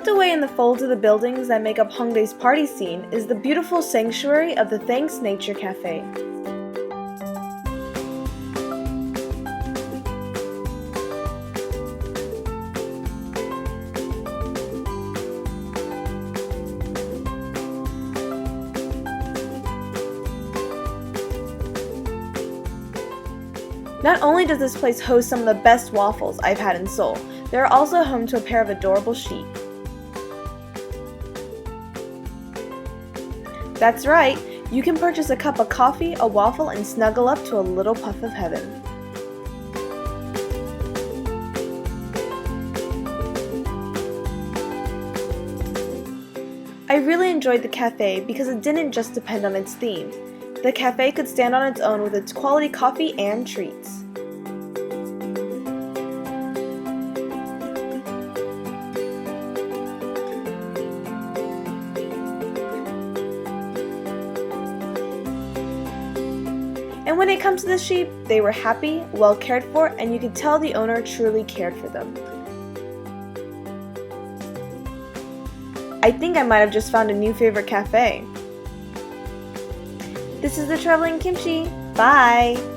Tucked away in the folds of the buildings that make up Hongdae's party scene is the beautiful sanctuary of the Thanks Nature Cafe. Not only does this place host some of the best waffles I've had in Seoul, they are also home to a pair of adorable sheep. That's right, you can purchase a cup of coffee, a waffle, and snuggle up to a little puff of heaven. I really enjoyed the cafe because it didn't just depend on its theme. The cafe could stand on its own with its quality coffee and treats. And when it comes to the sheep, they were happy, well cared for, and you could tell the owner truly cared for them. I think I might have just found a new favorite cafe. This is The Traveling Kimchi. Bye!